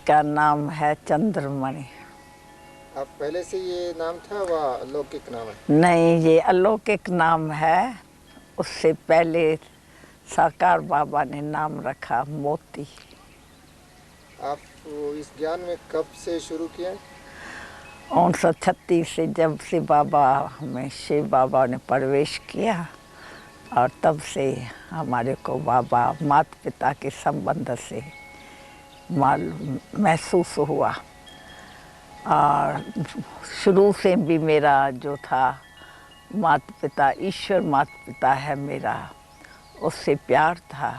इसका नाम है चंद्रमणि। आप पहले से ये नाम था व अलौकिक नाम है? नहीं, ये अलौकिक नाम है। उससे पहले साकार बाबा ने नाम रखा मोती। आप इस ज्ञान में कब से शुरू किया? 1936 से, जब से बाबा में शिव बाबा ने प्रवेश किया, और तब से हमारे को बाबा माता पिता के संबंध से महसूस हुआ। और शुरू से भी मेरा जो था माता पिता, ईश्वर माता पिता है मेरा, उससे प्यार था।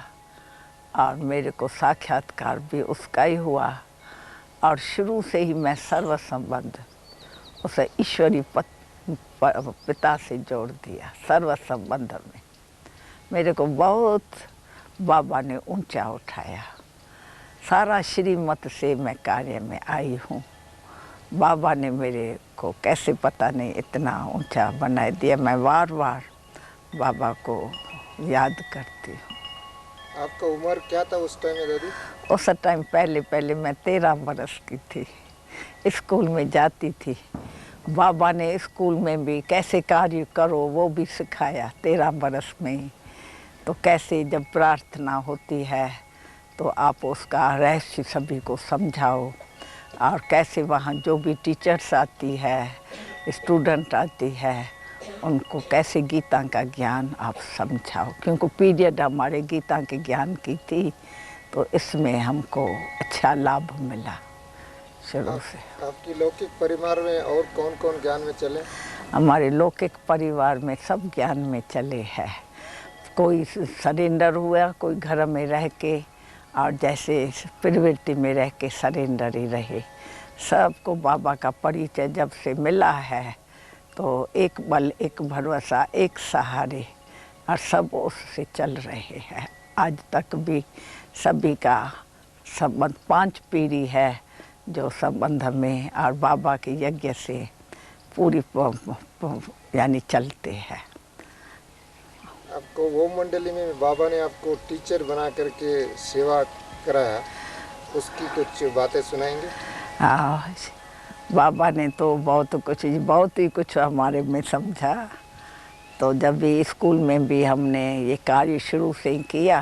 और मेरे को साक्षात्कार भी उसका ही हुआ। और शुरू से ही मैं सर्व संबंध उसे ईश्वरी पिता से जोड़ दिया। सर्व संबंध में मेरे को बहुत बाबा ने ऊंचा उठाया। सारा श्रीमत से मैं कार्य में आई हूँ। बाबा ने मेरे को कैसे पता नहीं इतना ऊंचा बना दिया। मैं बार बार बाबा को याद करती हूँ। आपका उम्र क्या था उस टाइम में दादी? उस टाइम पहले मैं 13 बरस की थी। स्कूल में जाती थी। बाबा ने स्कूल में भी कैसे कार्य करो वो भी सिखाया 13 बरस में ही। तो कैसे जब प्रार्थना होती है तो आप उसका रहस्य सभी को समझाओ, और कैसे वहाँ जो भी टीचर्स आती है, स्टूडेंट आती है, उनको कैसे गीता का ज्ञान आप समझाओ। क्योंकि पीरियड हमारे गीता के ज्ञान की थी, तो इसमें हमको अच्छा लाभ मिला शुरू से। आपकी लौकिक परिवार में और कौन कौन ज्ञान में चले? हमारे लौकिक परिवार में सब ज्ञान में चले हैं। कोई सरेंडर हुआ, कोई घर में रह के, और जैसे प्रवृत्ति में रह के सरेंडर ही रहे। सबको बाबा का परिचय जब से मिला है, तो एक बल, एक भरोसा, एक सहारे, और सब उससे चल रहे हैं। आज तक भी सभी का संबंध 5 पीढ़ी है जो संबंध में, और बाबा के यज्ञ से पूरी यानी चलते हैं। आपको वो मंडली में बाबा ने आपको टीचर बना करके सेवा कराया, उसकी कुछ बातें सुनाएंगे? हाँ, बाबा ने तो बहुत ही कुछ हमारे में समझा। तो जब भी स्कूल में भी हमने ये कार्य शुरू से ही किया,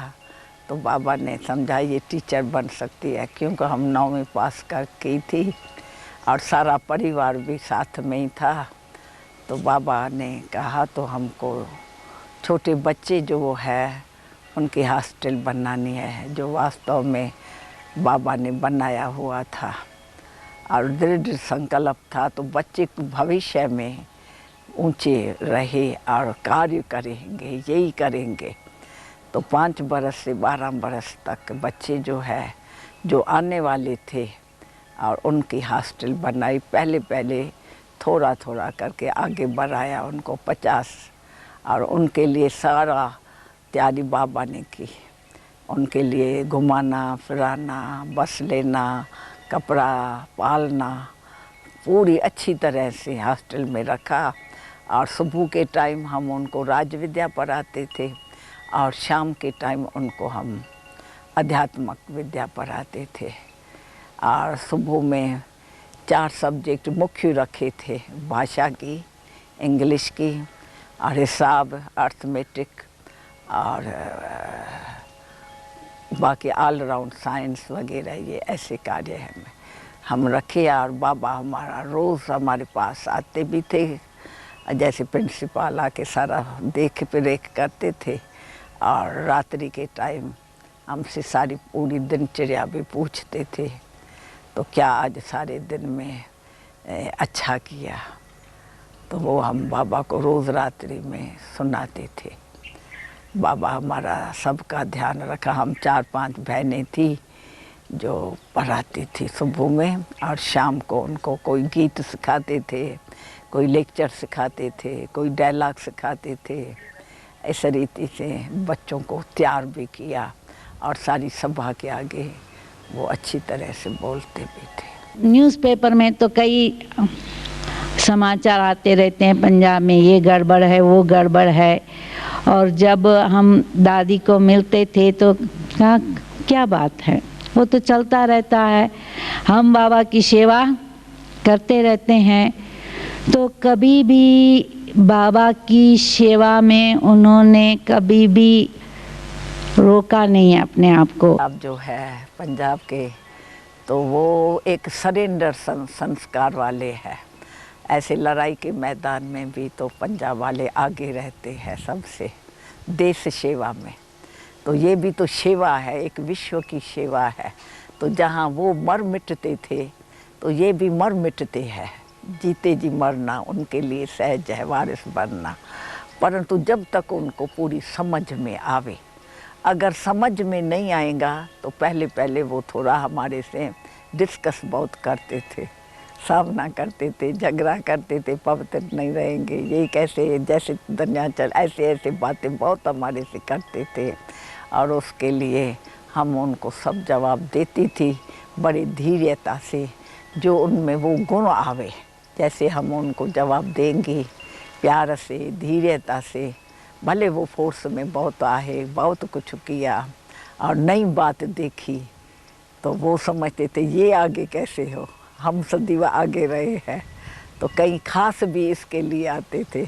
तो बाबा ने समझा ये टीचर बन सकती है। क्योंकि हम 9वीं पास कर की थी, और सारा परिवार भी साथ में ही था। तो बाबा ने कहा तो हमको छोटे बच्चे जो है उनकी हॉस्टल बनानी है, जो वास्तव में बाबा ने बनाया हुआ था। और दृढ़ संकल्प था, तो बच्चे भविष्य में ऊंचे रहे और कार्य करेंगे, यही करेंगे। तो 5 बरस से 12 बरस तक बच्चे जो है, जो आने वाले थे, और उनकी हॉस्टल बनाई। पहले थोड़ा थोड़ा करके आगे बढ़ाया उनको 50, और उनके लिए सारा तैयारी बाबा ने की। उनके लिए घुमाना फिराना, बस लेना, कपड़ा पालना, पूरी अच्छी तरह से हॉस्टल में रखा। और सुबह के टाइम हम उनको राज विद्या पढ़ाते थे, और शाम के टाइम उनको हम आध्यात्मिक विद्या पढ़ाते थे। और सुबह में 4 सब्जेक्ट मुख्य रखे थे, भाषा की, इंग्लिश की, और हिसाब, अर्थमेटिक, और बाकी ऑल राउंड साइंस वगैरह, ये ऐसे कार्य हैं हम रखे। और बाबा हमारा रोज़ हमारे पास आते भी थे, जैसे प्रिंसिपल आके सारा देख रेख करते थे। और रात्रि के टाइम हमसे सारी पूरी दिनचर्या भी पूछते थे, तो क्या आज सारे दिन में अच्छा किया। तो वो हम बाबा को रोज़ रात्रि में सुनाते थे। बाबा हमारा सबका ध्यान रखा। हम 4-5 बहनें थी जो पढ़ाती थी सुबह में, और शाम को उनको कोई गीत सिखाते थे, कोई लेक्चर सिखाते थे, कोई डायलॉग सिखाते थे। इस रीति से बच्चों को तैयार भी किया, और सारी सभा के आगे वो अच्छी तरह से बोलते भी थे। न्यूज़पेपर में तो कई समाचार आते रहते हैं, पंजाब में ये गड़बड़ है, वो गड़बड़ है। और जब हम दादी को मिलते थे तो क्या बात है, वो तो चलता रहता है। हम बाबा की सेवा करते रहते हैं, तो कभी भी बाबा की सेवा में उन्होंने कभी भी रोका नहीं अपने आप को। अब जो है पंजाब के, तो वो एक सरेंडर संस्कार वाले हैं। ऐसे लड़ाई के मैदान में भी तो पंजाब वाले आगे रहते हैं सबसे, देश सेवा में। तो ये भी तो सेवा है, एक विश्व की सेवा है। तो जहाँ वो मर मिटते थे, तो ये भी मर मिटते हैं। जीते जी मरना उनके लिए सहज है, वारिस बनना। परंतु जब तक उनको पूरी समझ में आवे, अगर समझ में नहीं आएगा तो पहले पहले वो थोड़ा हमारे से डिस्कस बहुत करते थे, सामना करते थे, झगड़ा करते थे, पवित्र नहीं रहेंगे, ये कैसे, जैसे दुनिया चल, ऐसे ऐसे बातें बहुत हमारे से करते थे। और उसके लिए हम उनको सब जवाब देती थी बड़ी धैर्यता से, जो उनमें वो गुण आवे। जैसे हम उनको जवाब देंगे प्यार से, धैर्यता से, भले वो फोर्स में बहुत आए, बहुत कुछ किया और नई बात देखी, तो वो समझते थे ये आगे कैसे हो, हम सदैव आगे रहे हैं। तो कई खास भी इसके लिए आते थे,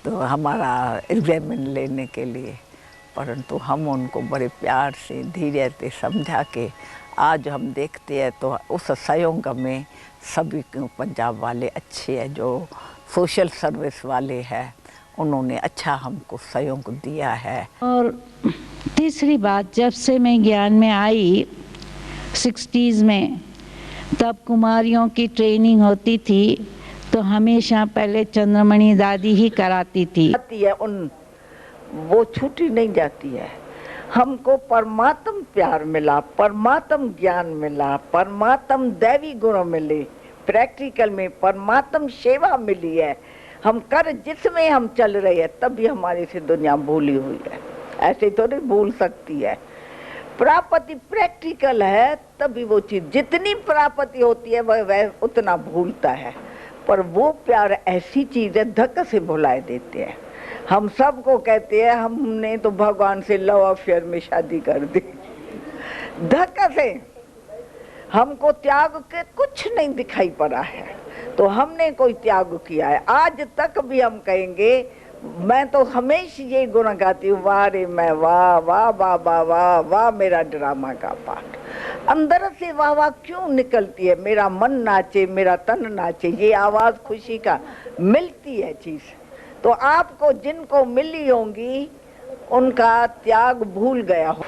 तो हमारा एग्जामिन लेने के लिए। परंतु हम उनको बड़े प्यार से, धैर्य से समझा के आज हम देखते हैं तो उस सहयोग में सभी पंजाब वाले अच्छे हैं, जो सोशल सर्विस वाले हैं, उन्होंने अच्छा हमको सहयोग दिया है। और तीसरी बात, जब से मैं ज्ञान में आई 60s में, तब कुमारियों की ट्रेनिंग होती थी, तो हमेशा पहले चंद्रमणि दादी ही कराती थी। वो छूटी नहीं जाती है। हमको परमात्म प्यार मिला, परमात्म ज्ञान मिला, परमात्म दैवी गुण मिले, प्रैक्टिकल में परमात्म सेवा मिली है। हम कर जिसमें हम चल रहे हैं, तभी हमारी से दुनिया भूली हुई है, ऐसे तो नहीं भूल सकती है। प्राप्ति प्रैक्टिकल है, तभी वो चीज जितनी प्राप्ति होती है वह उतना भूलता है। पर वो प्यार ऐसी चीज है, धक्का से भुलाए देते हैं। हम सबको कहते हैं हमने तो भगवान से लव अफेयर में शादी कर दी, धक्का से। हमको त्याग के कुछ नहीं दिखाई पड़ा है, तो हमने कोई त्याग किया है। आज तक भी हम कहेंगे, मैं तो हमेशा ये गुण गाती हूँ, वाह रे मैं वाह, वाह वाह वाह वाह वाह मेरा ड्रामा का पार्ट। अंदर से वाह वाह क्यों निकलती है, मेरा मन नाचे, मेरा तन नाचे, ये आवाज खुशी का मिलती है चीज। तो आपको जिनको मिली होंगी उनका त्याग भूल गया हो।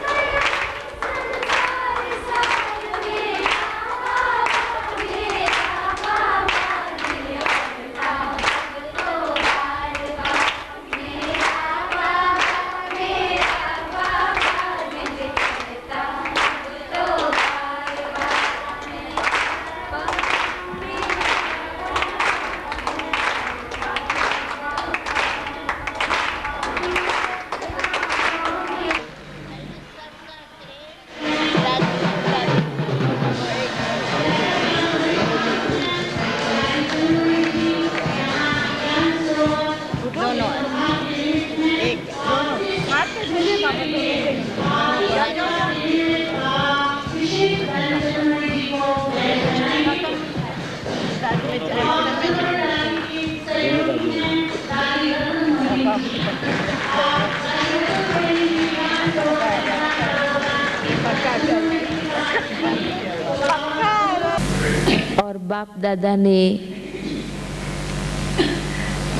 और बाप दादा ने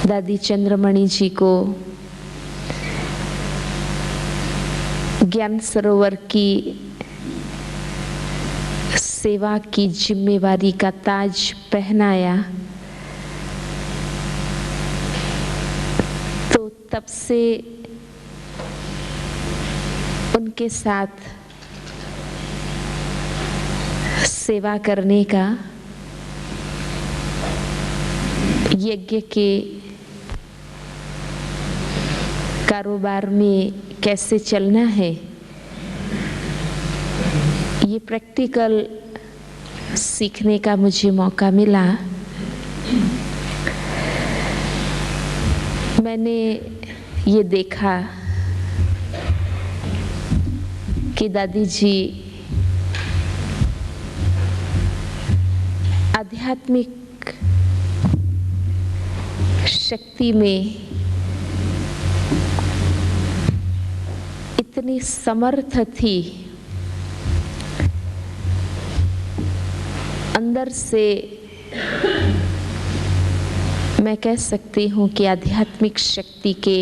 दादी चंद्रमणि जी को ज्ञान सरोवर की सेवा की जिम्मेवारी का ताज पहनाया, तो तब से उनके साथ सेवा करने का, यज्ञ के कारोबार में कैसे चलना है, ये प्रैक्टिकल सीखने का मुझे मौका मिला। मैंने ये देखा कि दादी जी आध्यात्मिक शक्ति में इतनी समर्थ थी, अंदर से मैं कह सकती हूँ कि आध्यात्मिक शक्ति के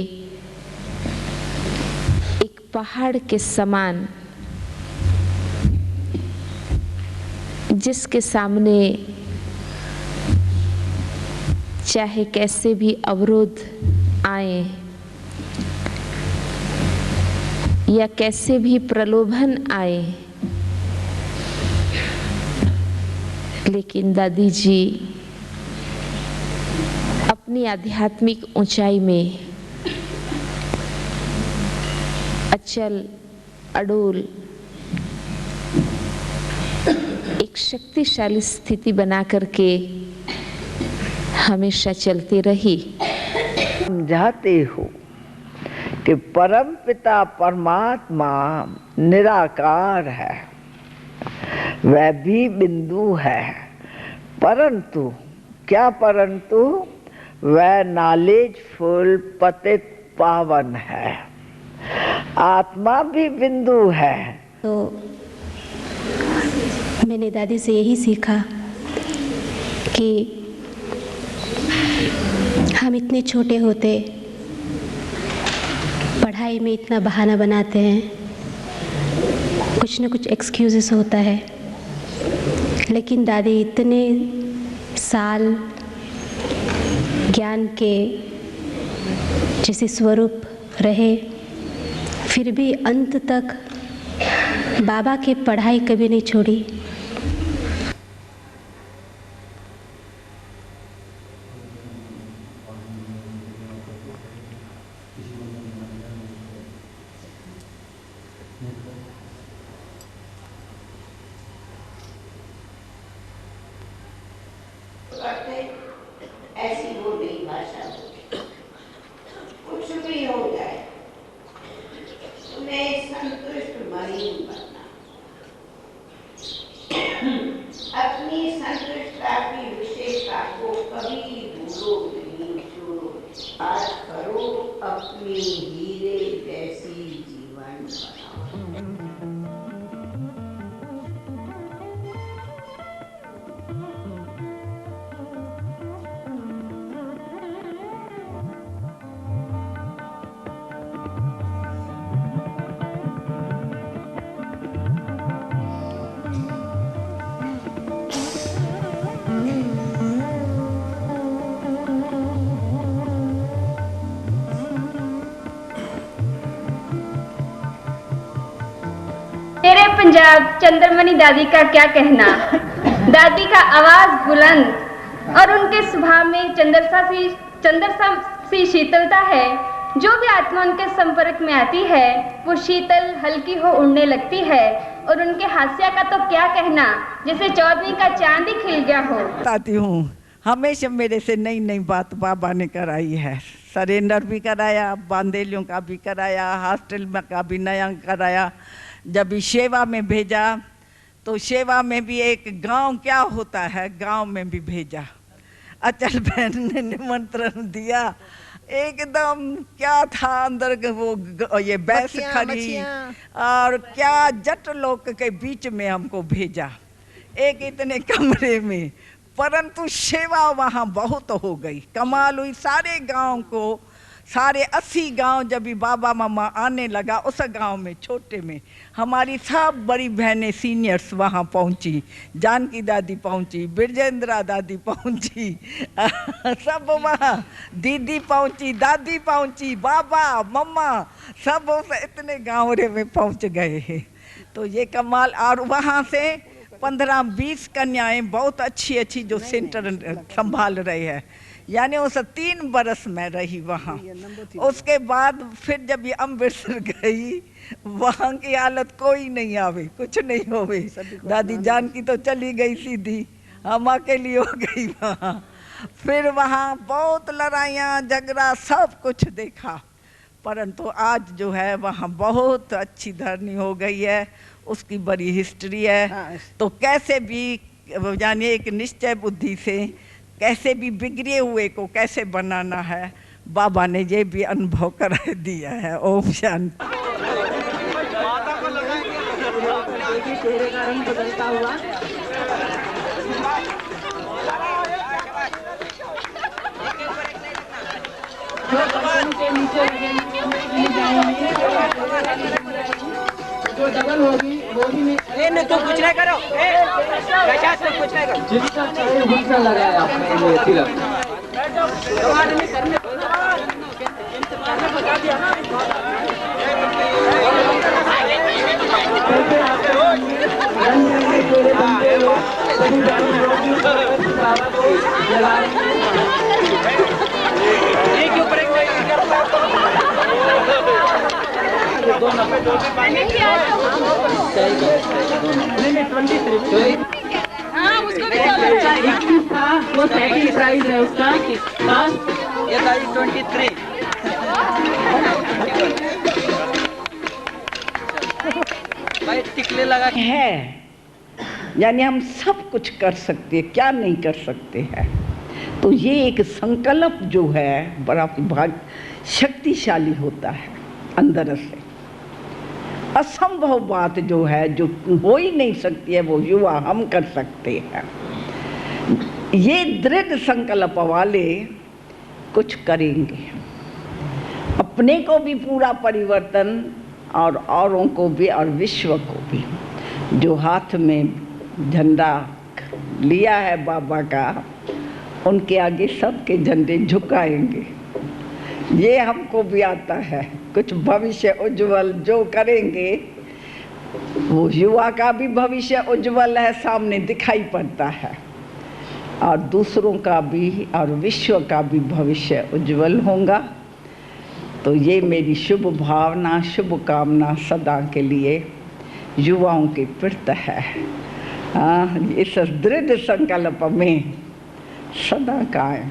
एक पहाड़ के समान, जिसके सामने चाहे कैसे भी अवरोध आए या कैसे भी प्रलोभन आए, लेकिन दादी जी अपनी आध्यात्मिक ऊंचाई में अचल अडोल एक शक्तिशाली स्थिति बना करके हमेशा चलती रही। समझाते हो कि परम पिता परमात्मा निराकार है, वह भी बिंदु है, परंतु क्या परंतु वह नॉलेजफुल पतित पावन है, आत्मा भी बिंदु है। तो मैंने दादी से यही सीखा कि हम इतने छोटे होते पढ़ाई में इतना बहाना बनाते हैं, कुछ न कुछ एक्सक्यूजेस होता है, लेकिन दादी इतने साल ज्ञान के जैसे स्वरूप रहे, फिर भी अंत तक बाबा की पढ़ाई कभी नहीं छोड़ी। ऐसी वो नई भाषा होती, कुछ भी हो जाए उन्हें संतुष्ट मरीन बनना, अपनी संतुष्टता की विशेषता को कभी भूलो नहीं, छोड़ो, आज करो अपनी हीरे जैसी जीवन बनाओ। तेरे पंजाब चंद्रमणि दादी का क्या कहना। दादी का आवाज बुलंद और उनके स्वभाव में चंद्रसा सी शीतलता है। जो भी आत्मा उनके संपर्क में आती है वो शीतल हल्की हो उड़ने लगती है, और उनके हास्य का तो क्या कहना, जैसे 14वीं का चांद ही खिल गया हो। बताती हूँ, हमेशा मेरे से नई नई बात बाबा ने कराई है। सरेंडर भी कराया, बांदेलियों का भी कराया, हॉस्टल में का भी नया कराया। जब सेवा में भेजा तो सेवा में भी एक गांव क्या होता है, गांव में भी भेजा। अचल बहन ने निमंत्रण दिया, एकदम क्या था अंदर वो ये बैस खड़ी और क्या जट लोग के बीच में हमको भेजा, एक इतने कमरे में, परंतु सेवा वहाँ बहुत हो गई, कमाल हुई। सारे गांव को, सारे 80 गांव जब भी बाबा मामा आने लगा, उस गांव में छोटे में हमारी सब बड़ी बहनें सीनियर्स वहाँ पहुँची, जानकी दादी पहुँची, बिरजेंद्रा दादी पहुँची, सब वहाँ दीदी पहुँची, दादी पहुँची, बाबा मम्मा सब इतने गाँव में पहुँच गए। तो ये कमाल। और वहाँ से 15-20 कन्याएं बहुत अच्छी अच्छी जो सेंटर संभाल रही है, यानी उस 3 बरस में रही वहाँ। उसके बाद फिर जब ये अमृतसर गई, वहाँ की हालत कोई नहीं आवे, कुछ नहीं होवे। दादी जानकी तो चली गई सीधी, हम अकेली हो गई वहाँ। फिर वहाँ बहुत लड़ाइयाँ झगड़ा सब कुछ देखा, परंतु आज जो है वहाँ बहुत अच्छी धरनी हो गई है, उसकी बड़ी हिस्ट्री है। तो कैसे भी यानी एक निश्चय बुद्धि से कैसे भी बिगड़े हुए को कैसे बनाना है, बाबा ने ये भी अनुभव करा दिया है। ओम शांति। चेहरे का रंग बदलता हुआ के नीचे जो डबल होगी वो भी तो कुछ नहीं करो, कुछ नहीं करो, जिसका चाहे हुक्का लगाए आपने तिलक वो सेकंड प्राइज है उसका। ये 23 भाई टिकले लगा है, यानी हम सब कुछ कर सकते हैं, क्या नहीं कर सकते हैं। तो ये एक संकल्प जो है बड़ा भाग शक्तिशाली होता है अंदर से। असंभव बात जो है, जो हो ही नहीं सकती है, वो युवा हम कर सकते हैं। ये दृढ़ संकल्प वाले कुछ करेंगे, अपने को भी पूरा परिवर्तन और औरों को भी और विश्व को भी। जो हाथ में झंडा लिया है बाबा का, उनके आगे सबके झंडे झुकाएंगे। ये हमको भी आता है। कुछ भविष्य उज्जवल जो करेंगे, वो युवा का भी भविष्य उज्जवल है, सामने दिखाई पड़ता है, और दूसरों का भी और विश्व का भी भविष्य उज्जवल होगा। तो ये मेरी शुभ भावना, शुभ कामना सदा के लिए युवाओं के प्रति है। इस दृढ़ संकल्प में सदा कायम,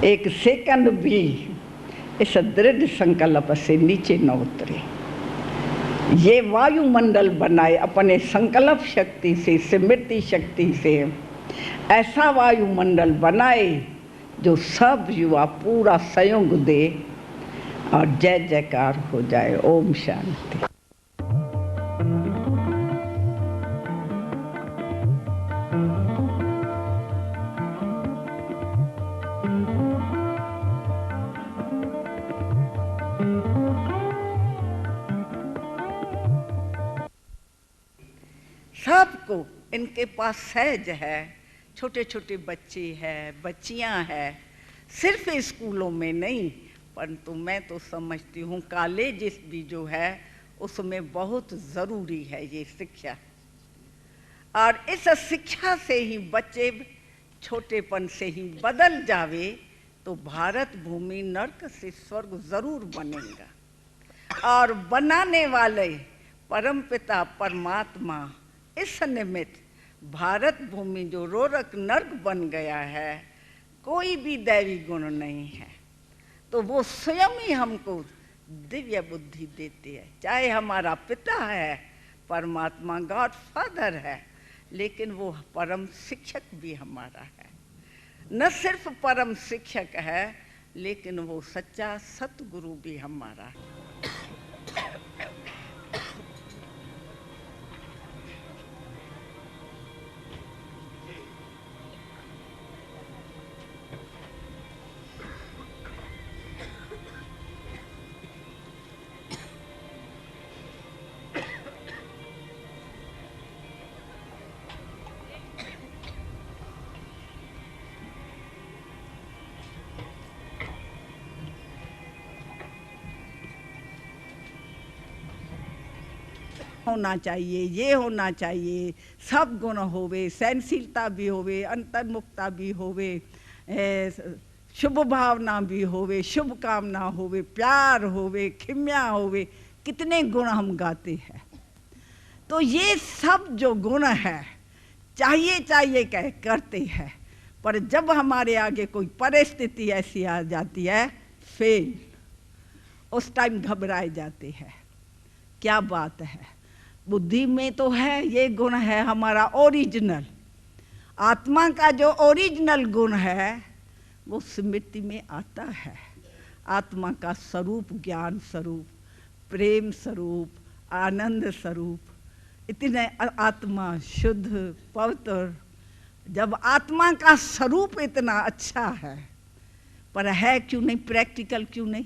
एक सेकंड भी इस दृढ़ संकल्प से नीचे न उतरे। ये वायुमंडल बनाए अपने संकल्प शक्ति से, स्मृति शक्ति से, ऐसा वायुमंडल बनाए जो सब युवा पूरा सहयोग दे और जय जयकार हो जाए। ओम शांति। सबको इनके पास सहज है। छोटे छोटे बच्चे हैं, बच्चियां हैं, सिर्फ स्कूलों में नहीं, परंतु मैं तो समझती हूँ कॉलेज भी जो है उसमें बहुत ज़रूरी है ये शिक्षा। और इस शिक्षा से ही बच्चे छोटेपन से ही बदल जावे तो भारत भूमि नर्क से स्वर्ग ज़रूर बनेगा। और बनाने वाले परमपिता परमात्मा इस निमित्त भारत भूमि जो रोरक नर्क बन गया है, कोई भी दैवी गुण नहीं है, तो वो स्वयं ही हमको दिव्य बुद्धि देते हैं। चाहे हमारा पिता है, परमात्मा गॉड फादर है, लेकिन वो परम शिक्षक भी हमारा है। न सिर्फ परम शिक्षक है, लेकिन वो सच्चा सतगुरु भी हमारा है। होना चाहिए, ये होना चाहिए, सब गुण होवे, सहनशीलता भी होवे, अंतर्मुखता भी होवे, शुभ भावना भी होवे, शुभ कामना होवे, प्यार होवे, खिम्या होवे, कितने गुण हम गाते हैं। तो ये सब जो गुण है चाहिए चाहिए कह करते हैं, पर जब हमारे आगे कोई परिस्थिति ऐसी आ जाती है फेल, उस टाइम घबराए जाते हैं। क्या बात है, बुद्धि में तो है, ये गुण है हमारा ओरिजिनल, आत्मा का जो ओरिजिनल गुण है वो स्मृति में आता है। आत्मा का स्वरूप ज्ञान स्वरूप, प्रेम स्वरूप, आनंद स्वरूप, इतने आत्मा शुद्ध पवित्र। जब आत्मा का स्वरूप इतना अच्छा है, पर है क्यों नहीं प्रैक्टिकल, क्यों नहीं?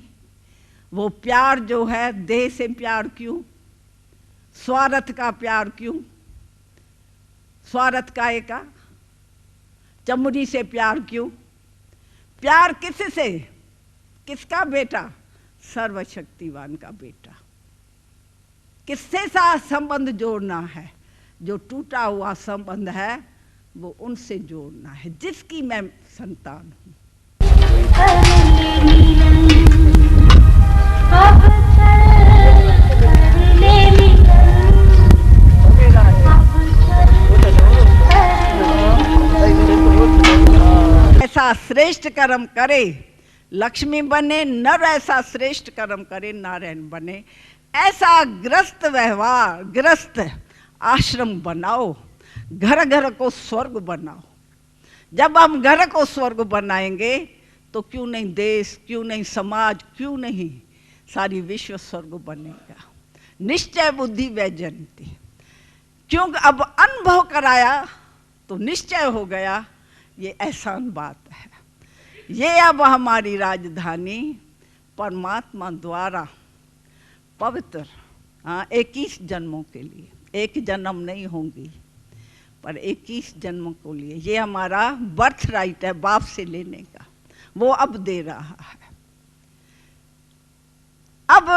वो प्यार जो है देह से प्यार क्यों, स्वार्थ का प्यार क्यों? स्वार्थ का एका चमड़ी से प्यार क्यों? प्यार किससे? किसका बेटा? सर्वशक्तिवान का बेटा। किससे सा संबंध जोड़ना है? जो टूटा हुआ संबंध है वो उनसे जोड़ना है, जिसकी मैं संतान हूँ। ऐसा श्रेष्ठ कर्म करे लक्ष्मी बने, नर ऐसा श्रेष्ठ कर्म करे नारायण बने। ऐसा ग्रस्त व्यवहार, ग्रस्त आश्रम बनाओ, घर घर को स्वर्ग बनाओ। जब हम घर को स्वर्ग बनाएंगे तो क्यों नहीं देश, क्यों नहीं समाज, क्यों नहीं सारी विश्व स्वर्ग बनेगा। निश्चय बुद्धि वैजयंती। क्योंकि अब अनुभव कराया तो निश्चय हो गया, ये एहसान बात है। ये अब हमारी राजधानी परमात्मा द्वारा पवित्र, 21 जन्मों के लिए, एक जन्म नहीं होंगी पर 21 जन्मों को लिए, ये हमारा बर्थ राइट है बाप से लेने का, वो अब दे रहा है। अब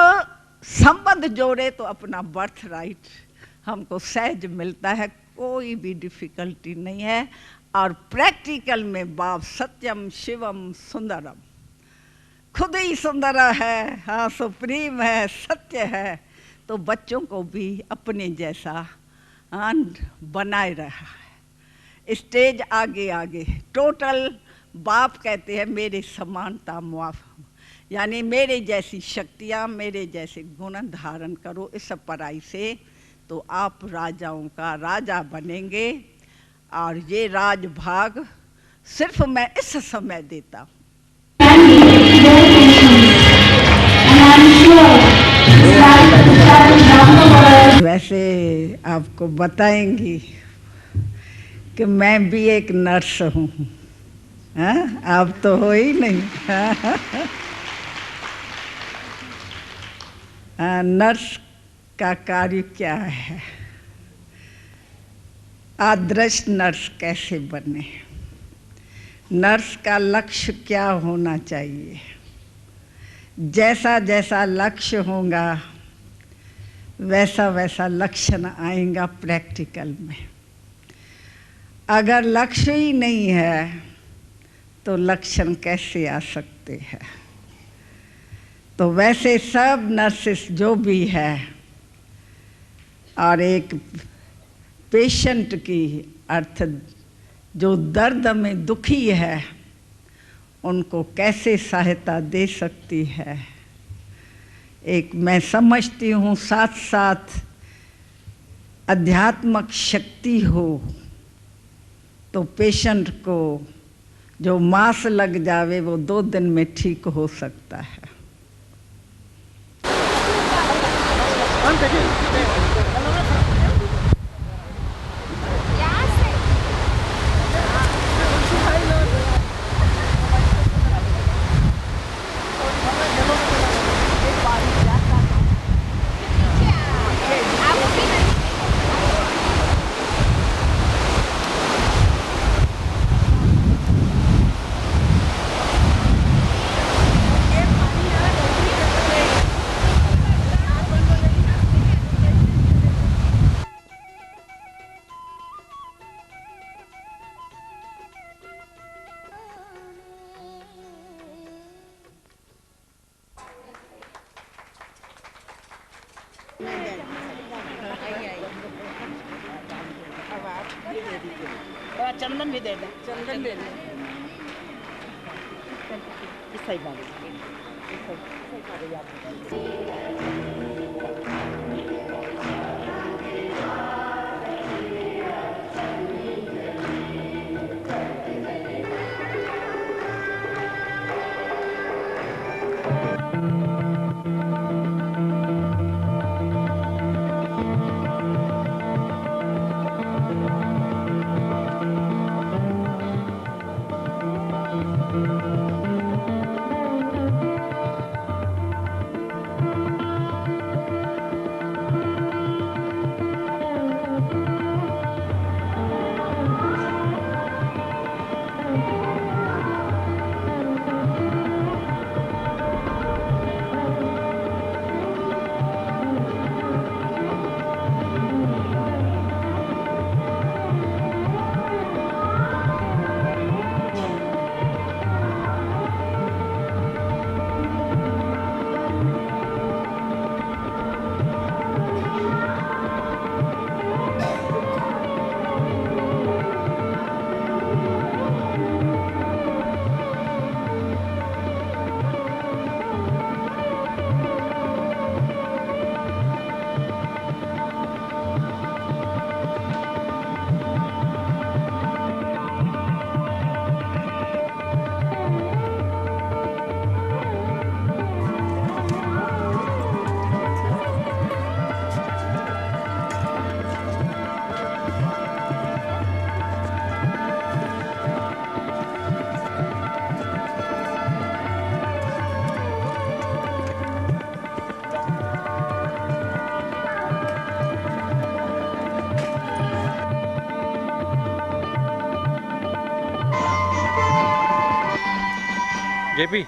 संबंध जोड़े तो अपना बर्थ राइट हमको सहज मिलता है, कोई भी डिफिकल्टी नहीं है। और प्रैक्टिकल में बाप सत्यम शिवम सुंदरम, खुद ही सुंदर है, हाँ सुप्रीम है, सत्य है, तो बच्चों को भी अपने जैसा बनाए रहा है। स्टेज आगे आगे टोटल बाप कहते हैं मेरे समानता मुआफ, यानी मेरे जैसी शक्तियाँ, मेरे जैसे गुण धारण करो इस पढ़ाई से, तो आप राजाओं का राजा बनेंगे। और ये राजभाग सिर्फ मैं इस समय देता हूँ। वैसे आपको बताएंगी कि मैं भी एक नर्स हूँ, आप तो हो ही नहीं। नर्स का कार्य क्या है? आदर्श नर्स कैसे बने? नर्स का लक्ष्य क्या होना चाहिए? जैसा जैसा लक्ष्य होगा वैसा वैसा लक्षण आएगा प्रैक्टिकल में। अगर लक्ष्य ही नहीं है तो लक्षण कैसे आ सकते हैं? तो वैसे सब नर्सेस जो भी है, और एक पेशेंट की अर्थ जो दर्द में दुखी है उनको कैसे सहायता दे सकती है, एक मैं समझती हूँ साथ साथ आध्यात्मिक शक्ति हो तो पेशेंट को जो मांस लग जावे वो 2 दिन में ठीक हो सकता है। चंदन भी दे दें, चंदन दे दें। सही बात है। JP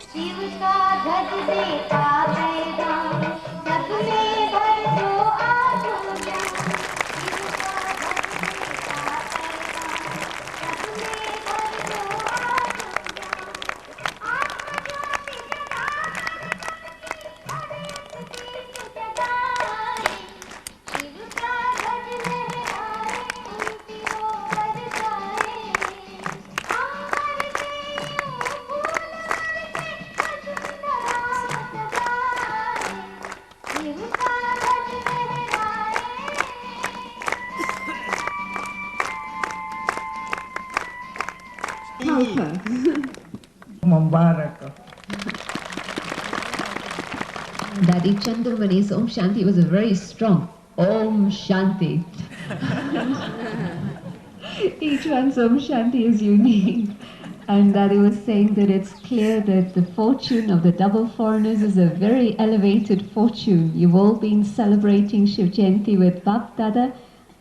Mubarak. Daddy Chandramani's Om Shanti was a very strong Om Shanti. Each one's Om Shanti is unique. And Daddy was saying that it's clear that the fortune of the double foreigners is a very elevated fortune. You've all been celebrating Shiv Jayanti with Bap Dada,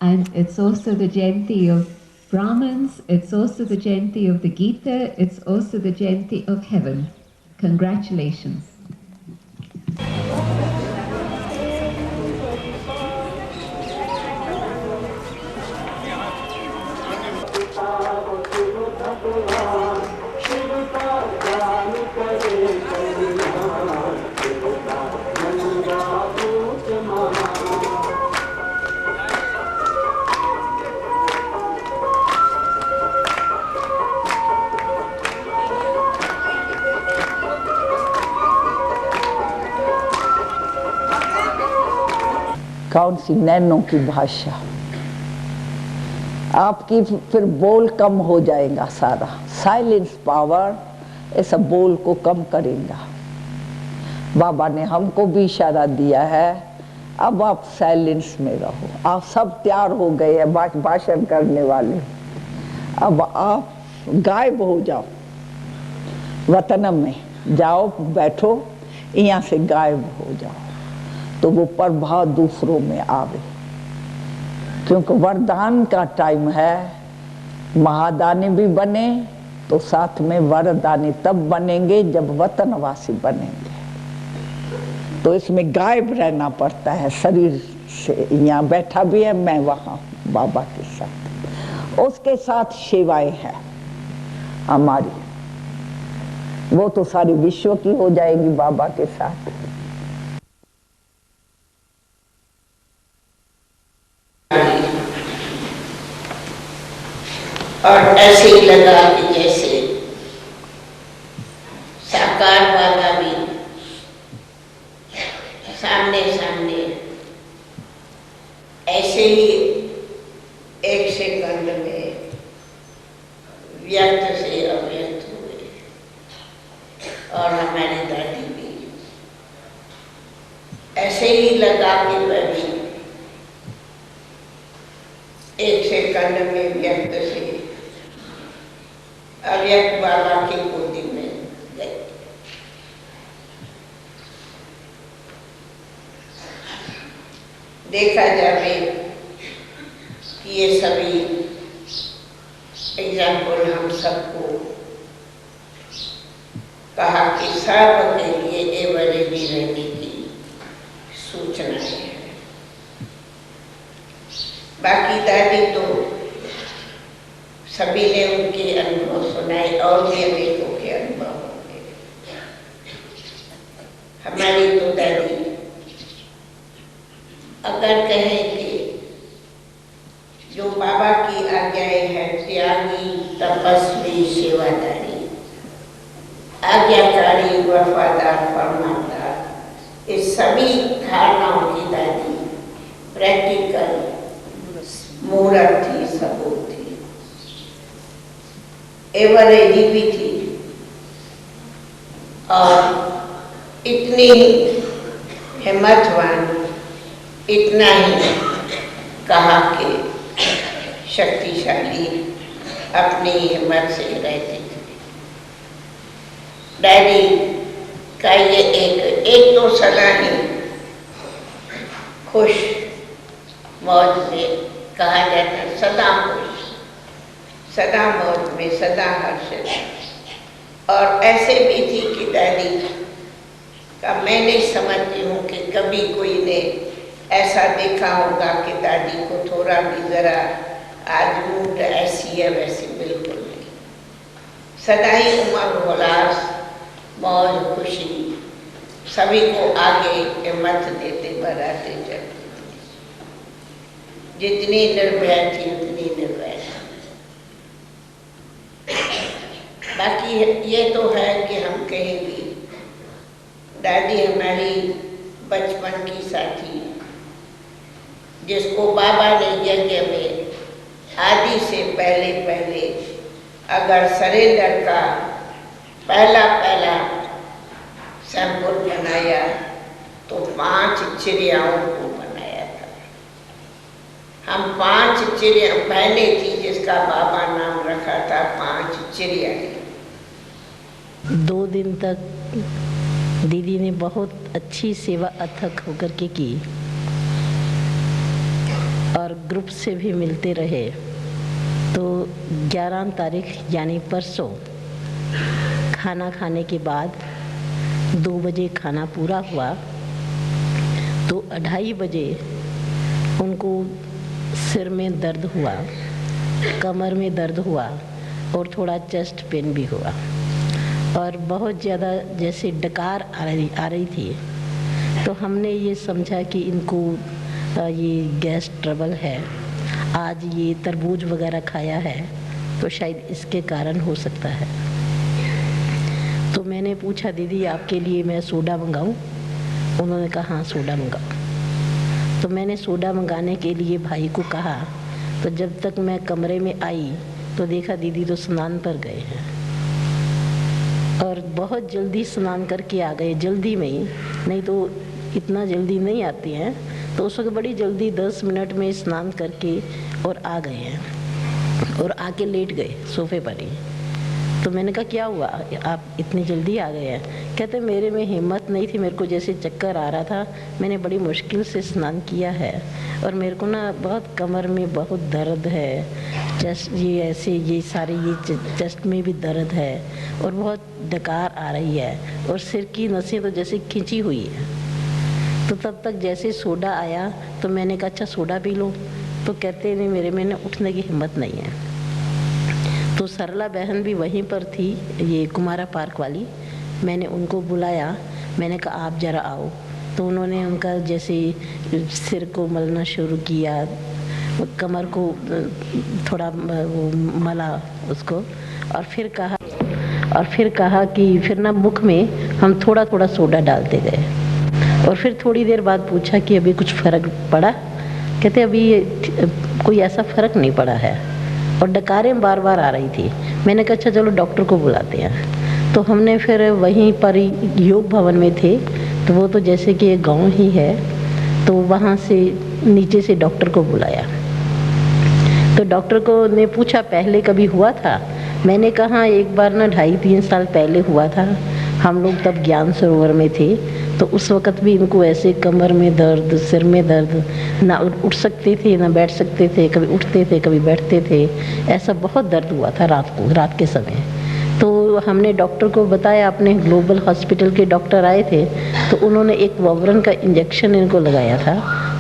and it's also the Jayanti of Brahmins, it's also the Jayanti of the Gita, it's also the Jayanti of heaven. Congratulations. कौन सी नैनों की भाषा, आपकी फिर बोल कम हो जाएगा सारा। Silence power ऐसा बोल को कम करेगा। बाबा ने हमको भी इशारा दिया है, अब आप साइलेंस में रहो। आप सब तैयार हो गए हैं भाषण करने वाले, अब आप गायब हो जाओ, वतन में जाओ, बैठो, यहाँ से गायब हो जाओ, तो वो प्रभाव दूसरों में आवे। क्योंकि वरदान का टाइम है। महादानी भी बने तो साथ में वरदानी तब बनेंगे जब वतनवासी बनेंगे। तो इसमें गायब रहना पड़ता है शरीर से। यहाँ बैठा भी है, मैं वहाँ बाबा के साथ, उसके साथ सेवाएं हैं हमारी, वो तो सारी विश्व की हो जाएगी बाबा के साथ। और ऐसे ही लगा कि जैसे साकार बाबा भी सामने सामने ऐसे ही एक सेकंड में व्यक्त से अव्यक्त हुए, और हमारी दादी भी ऐसे ही लगा कि वह भी एक सेकंड में व्यक्त से अव्यक्त बाबा की गोदी में गए। देखा जाए कि ये सभी एग्जाम्पल हम सबको कहा कि सर्व के लिए एवरेडी रहने की सूचना है। बाकी दादी तो सभी ने उनके अनुभव सुनाए, और भी अनेकों के अनुभव होंगे। हमारी तो दादी अगर कहें कि जो बाबा की आज्ञाएं हैं, त्यागी, तपस्वी, सेवादारी, आज्ञाकारी, वफादार, फरमानदार, इस सभी धारणाओं की दादी प्रैक्टिकल मूर्त थी, सबूत थी, एवरेडी भी थी। और इतनी हिम्मतवान, इतना ही कहा कि शक्तिशाली अपनी हिम्मत से रहते थे। डैडी का ये एक तो सदा ही खुश मौज में कहा जाता है, सदा खुश, सदा मौज में, सदा हर्ष। और ऐसे भी थी कि दादी का मैं नहीं समझती हूँ कि कभी कोई ने ऐसा देखा होगा कि दादी को थोड़ा भी ज़रा आज मूड ऐसी है वैसी, बिल्कुल नहीं। सदा ही उमंग उल्लास मौज खुशी सभी को आगे हिम्मत देते बढ़ाते चलती थी। जितनी निर्भय थी उतनी निर्भय थी। बाकी ये तो है कि हम कहीं भी दादी हमारी बचपन की साथी, जिसको बाबा ने यज्ञ में आदि से पहले पहले अगर सरेंडर का पहला सैंपल बनाया तो 5 चिड़ियाओं को बनाया था। हम 5 चिड़िया पहले थी जिसका बाबा नाम रखा था 5 चिड़िया। 2 दिन तक दीदी ने बहुत अच्छी सेवा अथक होकर के की और ग्रुप से भी मिलते रहे। तो 11 तारीख यानी परसों खाना खाने के बाद 2 बजे खाना पूरा हुआ तो 2:30 बजे उनको सिर में दर्द हुआ, कमर में दर्द हुआ और थोड़ा चेस्ट पेन भी हुआ और बहुत ज़्यादा जैसे डकार आ रही थी। तो हमने ये समझा कि इनको ये गैस ट्रबल है, आज ये तरबूज वगैरह खाया है तो शायद इसके कारण हो सकता है। तो मैंने पूछा दीदी आपके लिए मैं सोडा मंगाऊं? उन्होंने कहा हाँ सोडा मंगाओ। तो मैंने सोडा मंगाने के लिए भाई को कहा। तो जब तक मैं कमरे में आई तो देखा दीदी तो स्नान पर गए हैं और बहुत जल्दी स्नान करके आ गए, जल्दी में ही, नहीं तो इतना जल्दी नहीं आती हैं। तो उस वक्त बड़ी जल्दी 10 मिनट में स्नान करके और आ गए हैं और आके लेट गए सोफे पर ही। तो मैंने कहा क्या हुआ आप इतनी जल्दी आ गए हैं? कहते मेरे में हिम्मत नहीं थी, मेरे को जैसे चक्कर आ रहा था, मैंने बड़ी मुश्किल से स्नान किया है और मेरे को ना बहुत कमर में बहुत दर्द है, चेस्ट ये ऐसे ये सारे ये चेस्ट में भी दर्द है और बहुत डकार आ रही है और सिर की नसें तो जैसे खिंची हुई है। तो तब तक जैसे सोडा आया तो मैंने कहा अच्छा सोडा पी लो। तो कहते नहीं मेरे में उठने की हिम्मत नहीं है। तो सरला बहन भी वहीं पर थी, ये कुमारा पार्क वाली, मैंने उनको बुलाया, मैंने कहा आप ज़रा आओ। तो उन्होंने उनका जैसे सिर को मलना शुरू किया, कमर को थोड़ा वो मला उसको और फिर कहा कि फिर ना मुख में हम थोड़ा थोड़ा सोडा डालते गए और फिर थोड़ी देर बाद पूछा कि अभी कुछ फ़र्क पड़ा? कहते अभी कोई ऐसा फ़र्क नहीं पड़ा है और डकारें बार बार आ रही थी। मैंने कहा अच्छा चलो डॉक्टर को बुलाते हैं। तो हमने फिर वहीं पर योग भवन में थे, तो वो तो जैसे कि एक गांव ही है, तो वहाँ से नीचे से डॉक्टर को बुलाया। तो डॉक्टर को ने पूछा पहले कभी हुआ था? मैंने कहा एक बार ना 2.5-3 साल पहले हुआ था, हम लोग तब ज्ञान सरोवर में थे। तो उस वक़्त भी इनको ऐसे कमर में दर्द, सिर में दर्द, ना उठ सकते थे ना बैठ सकते थे, कभी उठते थे कभी बैठते थे, ऐसा बहुत दर्द हुआ था रात के समय। तो हमने डॉक्टर को बताया, अपने ग्लोबल हॉस्पिटल के डॉक्टर आए थे, तो उन्होंने एक वोवरन का इंजेक्शन इनको लगाया था।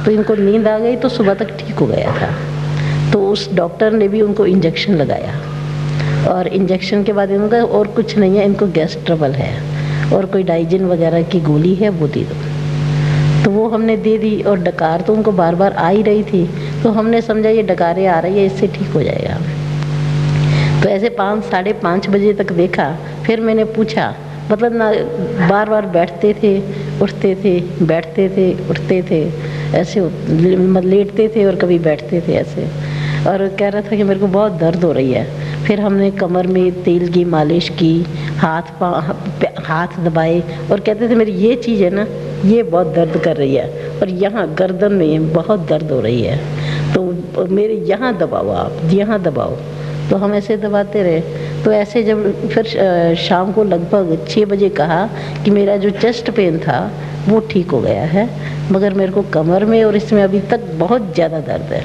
तो इनको नींद आ गई तो सुबह तक ठीक हो गया था। तो उस डॉक्टर ने भी उनको इंजेक्शन लगाया और इंजेक्शन के बाद इनको और कुछ नहीं है, इनको गैस ट्रबल है और कोई डाइजिन वगैरह की गोली है वो दे दो। तो वो हमने दे दी और डकार तो उनको बार बार आ ही रही थी, तो हमने समझा ये डकारें आ रही है, इससे ठीक हो जाएगा। तो ऐसे 5-5:30 बजे तक देखा। फिर मैंने पूछा, मतलब ना बार बार बैठते थे उठते थे, बैठते थे उठते थे, ऐसे लेटते थे और कभी बैठते थे ऐसे, और कह रहा था कि मेरे को बहुत दर्द हो रही है। फिर हमने कमर में तेल की मालिश की, हाथ दबाए और कहते थे मेरी ये चीज़ है ना, ये बहुत दर्द कर रही है और यहाँ गर्दन में बहुत दर्द हो रही है, तो मेरे यहाँ दबाओ, आप यहाँ दबाओ। तो हम ऐसे दबाते रहे। तो ऐसे जब फिर शाम को लगभग 6 बजे कहा कि मेरा जो चेस्ट पेन था वो ठीक हो गया है, मगर मेरे को कमर में और इसमें अभी तक बहुत ज़्यादा दर्द है।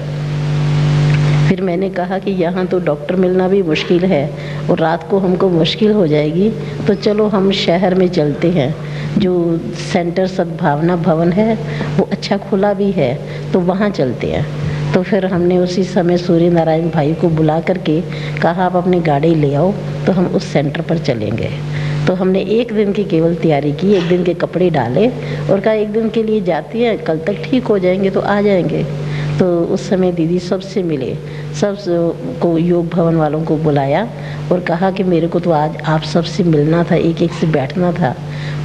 फिर मैंने कहा कि यहाँ तो डॉक्टर मिलना भी मुश्किल है और रात को हमको मुश्किल हो जाएगी, तो चलो हम शहर में चलते हैं। जो सेंटर सद्भावना भवन है वो अच्छा खुला भी है, तो वहाँ चलते हैं। तो फिर हमने उसी समय सूर्य नारायण भाई को बुला करके कहा आप अपनी गाड़ी ले आओ, तो हम उस सेंटर पर चलेंगे। तो हमने एक दिन की केवल तैयारी की, एक दिन के कपड़े डाले और कहा एक दिन के लिए जाती हैं, कल तक ठीक हो जाएंगे तो आ जाएंगे। तो उस समय दीदी सबसे मिले, सब को योग भवन वालों को बुलाया और कहा कि मेरे को तो आज आप सबसे मिलना था, एक एक से बैठना था,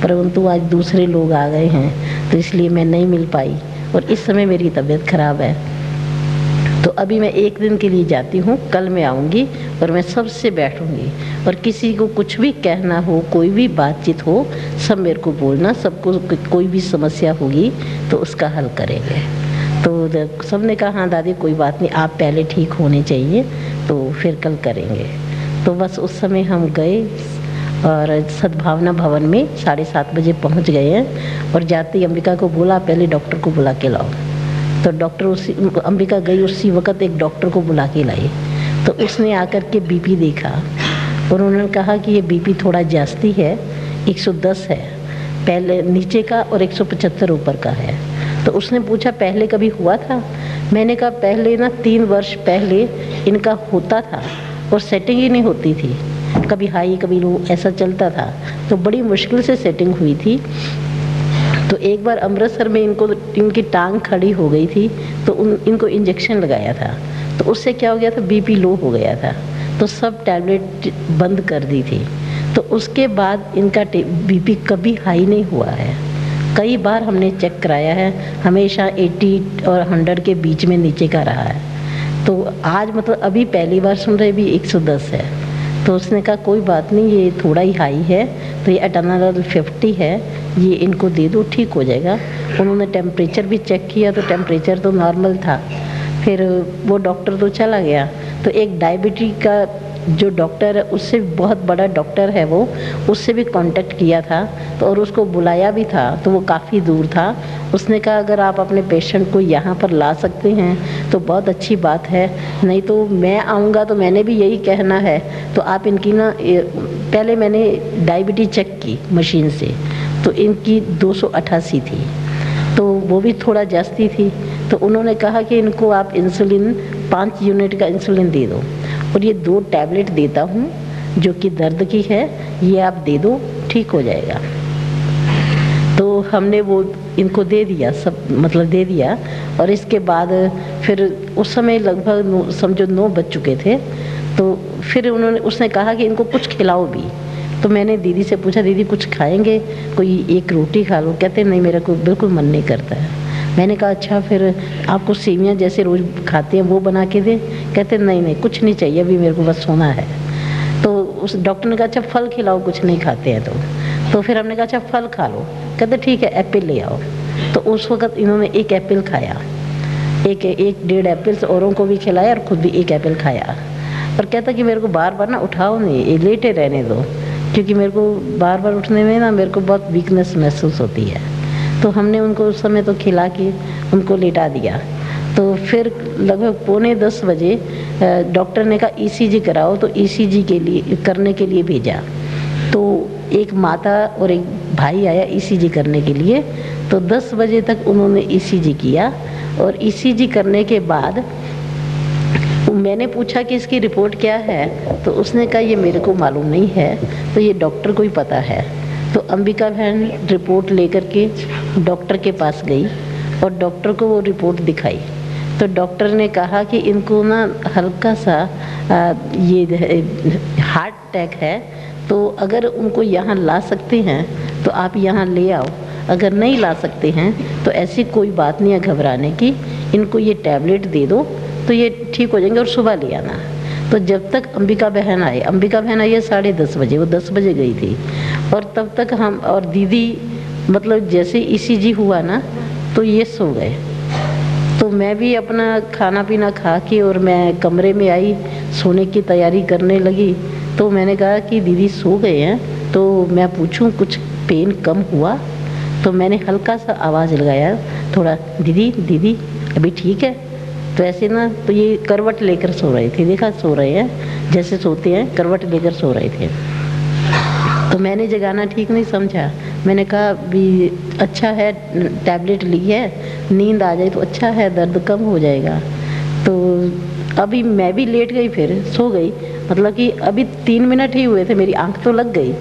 परंतु आज दूसरे लोग आ गए हैं तो इसलिए मैं नहीं मिल पाई और इस समय मेरी तबीयत खराब है। तो अभी मैं एक दिन के लिए जाती हूँ, कल मैं आऊँगी और मैं सबसे बैठूँगी और किसी को कुछ भी कहना हो, कोई भी बातचीत हो, सब मेरे को बोलना, सबको कोई भी समस्या होगी तो उसका हल करेंगे। तो सबने कहा हाँ दादी कोई बात नहीं, आप पहले ठीक होने चाहिए तो फिर कल करेंगे। तो बस उस समय हम गए और सद्भावना भवन में 7:30 बजे पहुंच गए हैं और जाते ही अंबिका को बोला पहले डॉक्टर को बुला के लाओ। तो डॉक्टर अंबिका गई, उसी वक्त एक डॉक्टर को बुला के लाई। तो उसने आकर के बीपी देखा और उन्होंने कहा कि ये बीपी थोड़ा जास्ती है, 110 है पहले नीचे का और 175 ऊपर का है। तो उसने पूछा पहले कभी हुआ था? मैंने कहा पहले ना 3 वर्ष पहले इनका होता था और सेटिंग ही नहीं होती थी, कभी हाई कभी लो ऐसा चलता था, तो बड़ी मुश्किल से सेटिंग हुई थी। तो एक बार अमृतसर में इनकी टांग खड़ी हो गई थी तो इनको इंजेक्शन लगाया था, तो उससे क्या हो गया था, बीपी लो हो गया था, तो सब टैबलेट बंद कर दी थी। तो उसके बाद इनका बीपी कभी हाई नहीं हुआ है। कई बार हमने चेक कराया है, हमेशा 80 और 100 के बीच में नीचे का रहा है। तो आज मतलब अभी पहली बार सुन रहे भी 110 है। तो उसने कहा कोई बात नहीं, ये थोड़ा ही हाई है, तो ये एटानॉल 50 है, ये इनको दे दो ठीक हो जाएगा। उन्होंने टेम्परेचर भी चेक किया तो टेम्परेचर तो नॉर्मल था। फिर वो डॉक्टर तो चला गया, तो एक डायबिटीज का जो डॉक्टर है, उससे बहुत बड़ा डॉक्टर है वो, उससे भी कांटेक्ट किया था तो और उसको बुलाया भी था, तो वो काफ़ी दूर था। उसने कहा अगर आप अपने पेशेंट को यहाँ पर ला सकते हैं तो बहुत अच्छी बात है, नहीं तो मैं आऊँगा तो मैंने भी यही कहना है। तो आप इनकी ना, पहले मैंने डायबिटीज चेक की मशीन से, तो इनकी 288 थी, तो वो भी थोड़ा जास्ती थी। तो उन्होंने कहा कि इनको आप इंसुलिन 5 यूनिट का इंसुलिन दे दो और ये 2 टैबलेट देता हूँ जो कि दर्द की है, ये आप दे दो ठीक हो जाएगा। तो हमने वो इनको दे दिया, सब मतलब दे दिया। और इसके बाद फिर उस समय लगभग समझो 9 बज चुके थे। तो फिर उसने कहा कि इनको कुछ खिलाओ भी। तो मैंने दीदी से पूछा दीदी कुछ खाएंगे, कोई एक रोटी खा लो? कहते नहीं मेरा कोई बिल्कुल मन नहीं करता है। मैंने कहा अच्छा फिर आपको सेवियाँ जैसे रोज़ खाते हैं वो बना के दें? कहते नहीं कुछ नहीं चाहिए, अभी मेरे को बस सोना है। तो उस डॉक्टर ने कहा अच्छा फल खिलाओ, कुछ नहीं खाते हैं तो फिर हमने कहा अच्छा फल खा लो। कहते ठीक है एप्पल ले आओ। तो उस वक्त इन्होंने एक एप्पल खाया, एक 1.5 एप्पल औरों को भी खिलाया और खुद भी 1 एप्पल खाया। और कहता कि मेरे को बार बार ना उठाओ नहीं, ये लेटे रहने दो, क्योंकि मेरे को बार बार उठने में ना मेरे को बहुत वीकनेस महसूस होती है। तो हमने उनको उस समय तो खिला के उनको लेटा दिया। तो फिर लगभग 9:45 बजे डॉक्टर ने कहा ईसीजी कराओ, तो ईसीजी के लिए करने के लिए भेजा। तो एक माता और एक भाई आया ईसीजी करने के लिए। तो 10 बजे तक उन्होंने ईसीजी किया और ईसीजी करने के बाद मैंने पूछा कि इसकी रिपोर्ट क्या है, तो उसने कहा ये मेरे को मालूम नहीं है, तो ये डॉक्टर को ही पता है। तो अंबिका बहन रिपोर्ट लेकर के डॉक्टर के पास गई और डॉक्टर को वो रिपोर्ट दिखाई। तो डॉक्टर ने कहा कि इनको ना हल्का सा ये हार्ट अटैक है, तो अगर उनको यहाँ ला सकते हैं तो आप यहाँ ले आओ, अगर नहीं ला सकते हैं तो ऐसी कोई बात नहीं है घबराने की, इनको ये टैबलेट दे दो तो ये ठीक हो जाएंगे और सुबह ले आना। तो जब तक अंबिका बहन आई है 10:30 बजे, वो 10 बजे गई थी। और तब तक हम और दीदी मतलब जैसे ईसीजी हुआ ना तो ये सो गए। तो मैं भी अपना खाना पीना खा के और मैं कमरे में आई, सोने की तैयारी करने लगी। तो मैंने कहा कि दीदी सो गए हैं तो मैं पूछूं कुछ पेन कम हुआ? तो मैंने हल्का सा आवाज़ लगाया थोड़ा, दीदी दीदी अभी ठीक है? तो ऐसे ना तो ये करवट लेकर सो रहे थे, देखा सो रहे हैं जैसे सोते हैं, करवट लेकर सो रहे थे। तो मैंने जगाना ठीक नहीं समझा, मैंने कहा भी अच्छा है टैबलेट ली है, नींद आ जाए तो अच्छा है, दर्द कम हो जाएगा। तो अभी मैं भी लेट गई, फिर सो गई, मतलब कि अभी 3 मिनट ही हुए थे, मेरी आंख तो लग गई।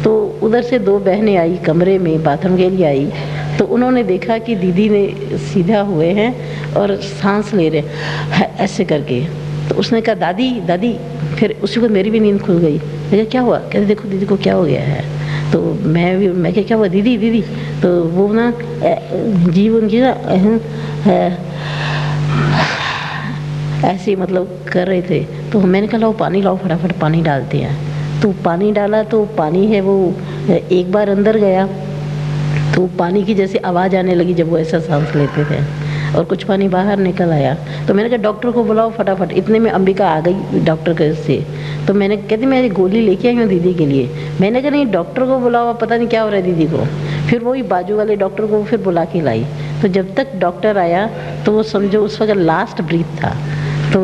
तो उधर से 2 बहनें आई कमरे में, बाथरूम के लिए आई, तो उन्होंने देखा कि दीदी ने सीधा हुए हैं और सांस ले रहे हैं ऐसे करके। तो उसने कहा दादी दादी, फिर उसी को मेरी भी नींद खुल गई। मैं क्या हुआ? कहते देखो दीदी को क्या हो गया है। तो मैं क्या हुआ दीदी दीदी? तो वो ना जीवन की ना ऐसे मतलब कर रहे थे। तो मैंने कहा लाओ पानी लाओ, फटाफट पानी डालते हैं। तो पानी डाला तो पानी है वो एक बार अंदर गया तो पानी की जैसे आवाज़ आने लगी जब वो ऐसा सांस लेते थे, और कुछ पानी बाहर निकल आया। तो मैंने कहा डॉक्टर को बुलाओ फटाफट। इतने में अंबिका आ गई डॉक्टर के से। तो मैंने कहती मैं गोली लेके आई हूँ दीदी के लिए। मैंने कहा नहीं डॉक्टर को बुलाओ, पता नहीं क्या हो रहा है दीदी को। फिर वही बाजू वाले डॉक्टर को फिर बुला के लाई। तो जब तक डॉक्टर आया तो वो समझो उस वक्त लास्ट ब्रीथ था। तो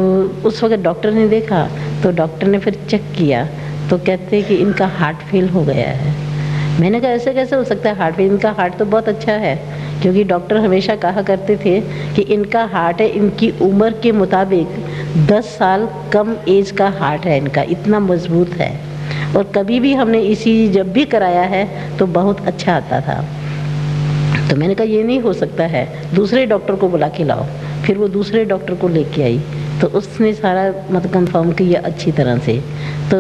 उस वक्त डॉक्टर ने देखा, तो डॉक्टर ने फिर चेक किया तो कहते कि इनका हार्ट फेल हो गया है। मैंने कहा ऐसे कैसे हो सकता है हार्ट फेल? इनका हार्ट तो बहुत अच्छा है, क्योंकि डॉक्टर हमेशा कहा करते थे कि इनका हार्ट है इनकी उम्र के मुताबिक 10 साल कम एज का हार्ट है इनका, इतना मजबूत है। और कभी भी हमने इसी जब भी कराया है तो बहुत अच्छा आता था। तो मैंने कहा ये नहीं हो सकता है, दूसरे डॉक्टर को बुला के लाओ। फिर वो दूसरे डॉक्टर को लेके आई तो उसने सारा मतलब कंफर्म किया अच्छी तरह से। तो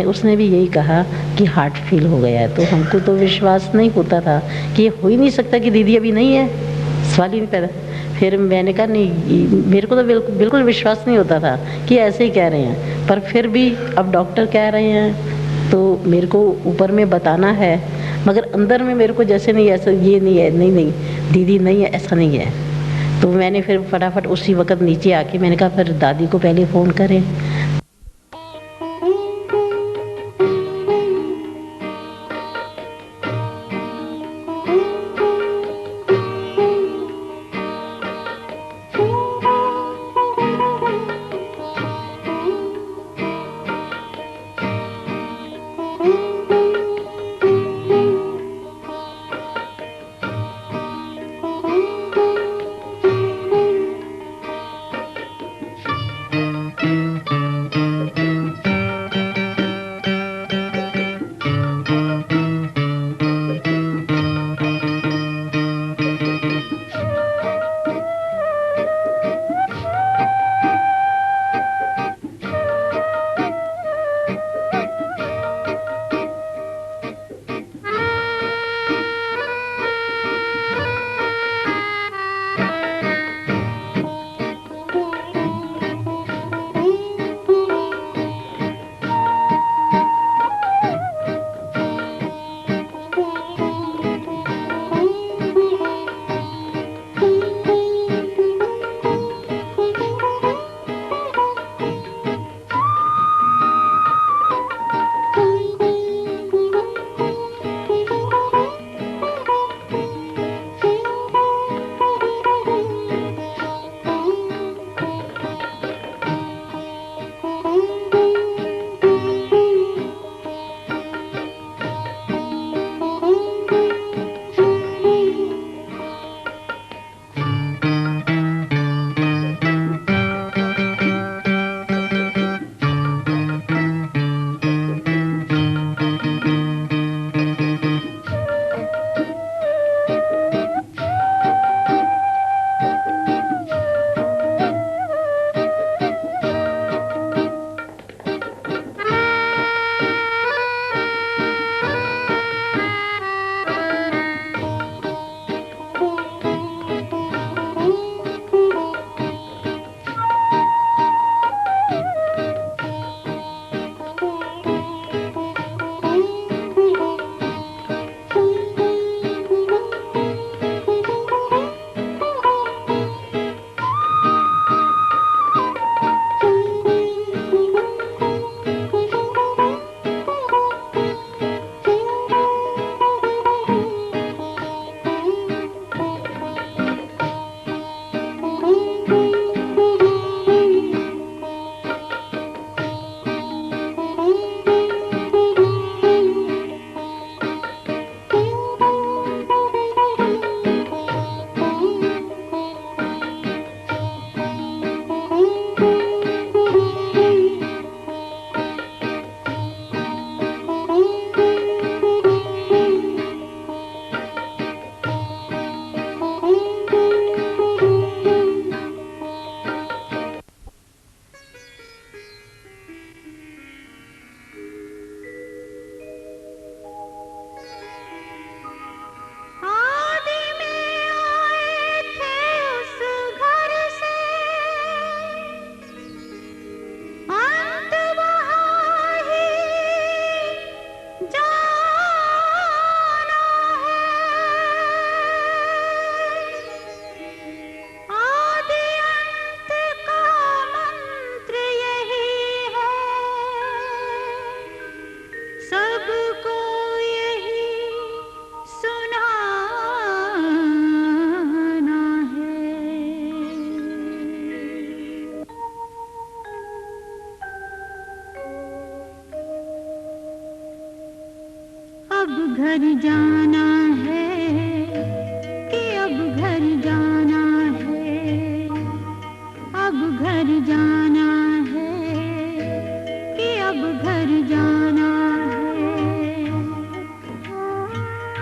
उसने भी यही कहा कि हार्ट फेल हो गया है। तो हमको तो विश्वास नहीं होता था कि ये हो ही नहीं सकता कि दीदी अभी नहीं है, सवाल ही नहीं पैदा। फिर मैंने कहा नहीं, मेरे को तो बिल्कुल विश्वास नहीं होता था कि ऐसे ही कह रहे हैं, पर फिर भी अब डॉक्टर कह रहे हैं तो मेरे को ऊपर में बताना है, मगर अंदर में मेरे को जैसे नहीं ऐसा ये नहीं है, नहीं दीदी नहीं है, ऐसा नहीं है। तो मैंने फिर फटाफट उसी वक्त नीचे आके मैंने कहा फिर दादी को पहले फ़ोन करें। घर जाना है कि अब घर जाना है, अब घर जाना है कि अब घर जाना है।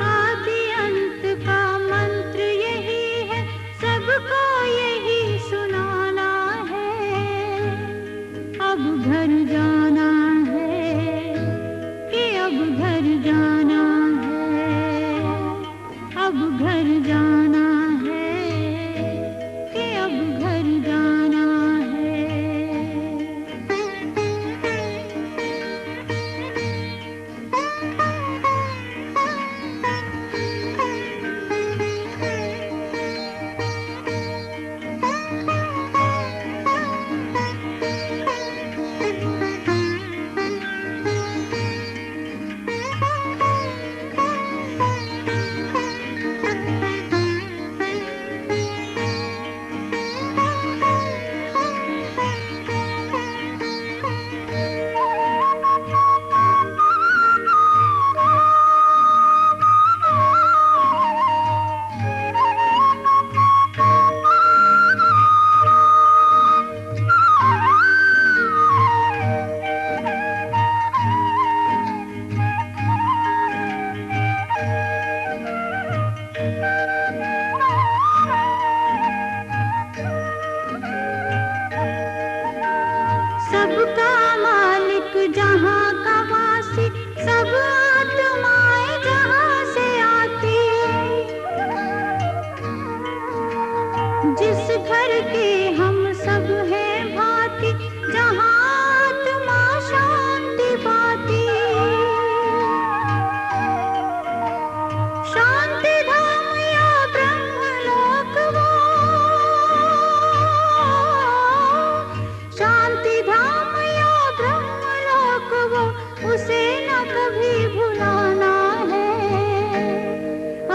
आदि अंत का मंत्र यही है, सबको यही सुनाना है। अब घर जाना है कि अब घर जाना है, अब घर जाना है कि अब घर जाना है। सबका मालिक जहाँ का वासी, सब आत्माएं जहाँ से आती, जिस घर के हम सब हैं भांति, जहाँ आत्मा शांति पाती। शांति धाम या ब्रह्मलोक वो, शांति धाम या ब्रह्मलोक वो, उसे न कभी भुलाना है।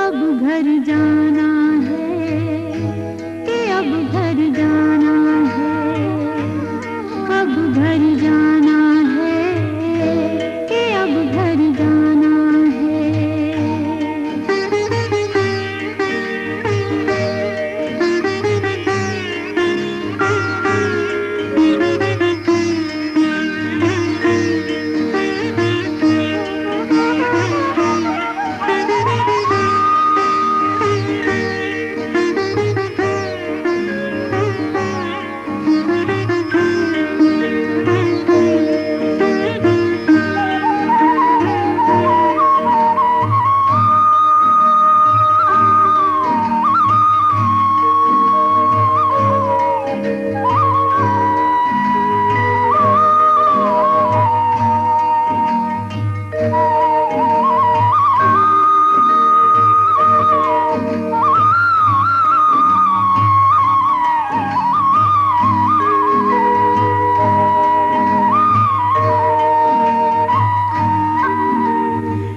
अब घर जाना है कि अब घर जाना है, अब घर जाना है कि अब घर जाना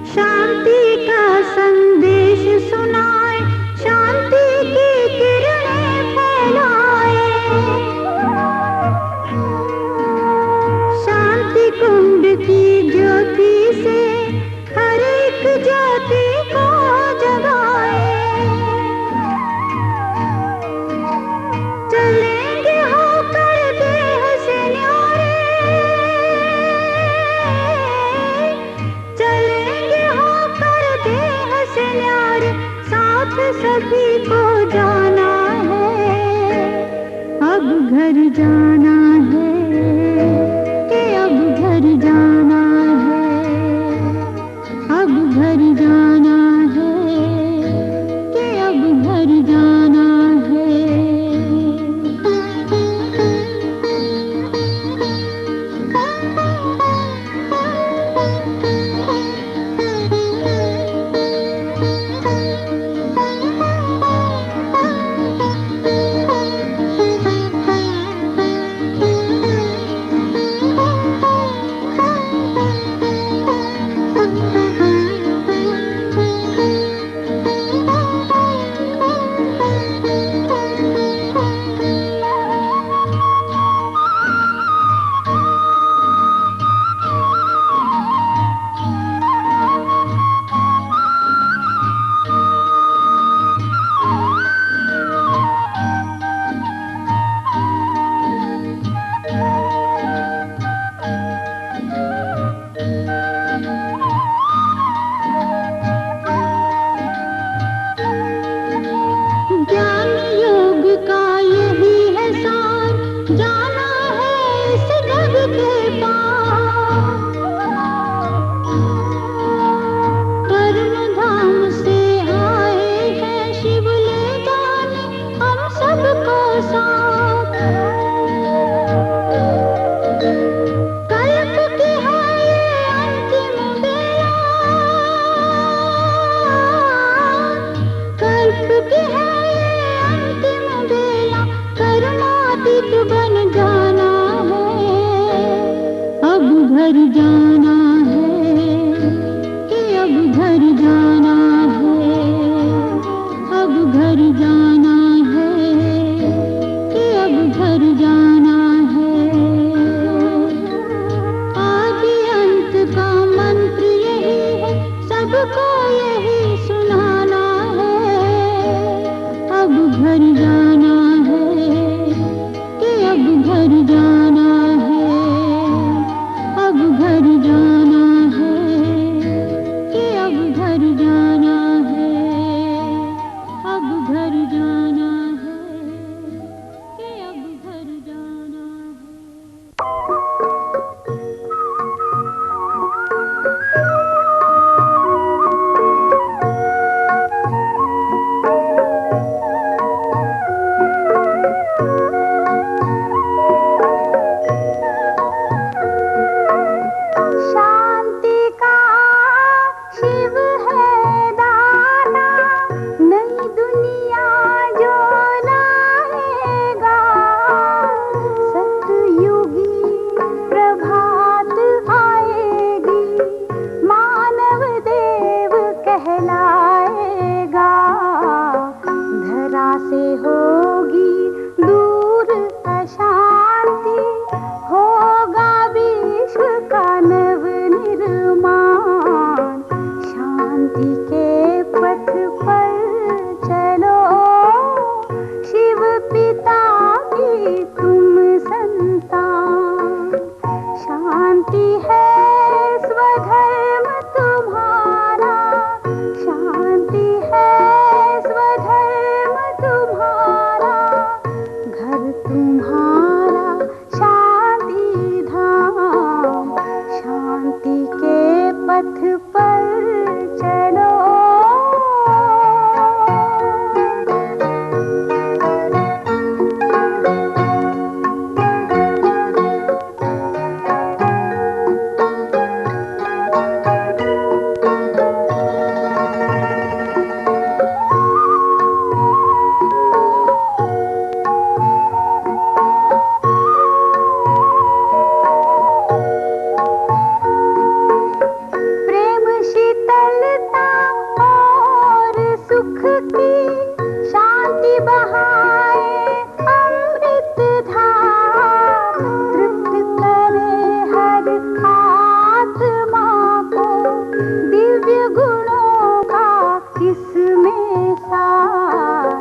शांति का संदेश सुनाए, शांति की किरणें फैलाए। शांति कुंड की ज्योति से हर एक ज्योति को जगाए। चलेंगे होकर देह से न्यारे, चलेंगे होकर देह से न्यारे, साथ सभी को जाना है। अब घर जाना है कि अब घर जाना है, अब घर जाना है कि अब घर जाना है। रंग की है ये अंतिम बेला, कर्मातीत बन जाना है, अब घर जाना है कि अब घर जाना है, अब घर जाना है कि अब घर जाना है। आदि अंत का मंत्र यही है, सबको यही सुनाना है, अब घर जाना है कि अब घर जाना है, अब घर जाना है कि अब घर जाना है, अब घर जाना है कि अब घर जाना शांति का शिव है दाना, नई दुनिया जो लाएगा, सतयुगी प्रभात आएगी, मानव देव कहलाएगा, धरा से होगी दूर अशांति, होगा विश्व का नव निर्माण, शांति के पथ पर चलो, शिव पिता की तुम संतान, शांति है स्वधर्म तुम्हारा, शांति है स्वधर्म तुम्हारा, घर तुम्हारा शांति धाम, शांति के पथ पर चलो। प्रेम शीतलता और सुख की शांति बहाए अमृत धार, तृप्त करे हर आत्मा को दिव्य गुणों का इसमें सार।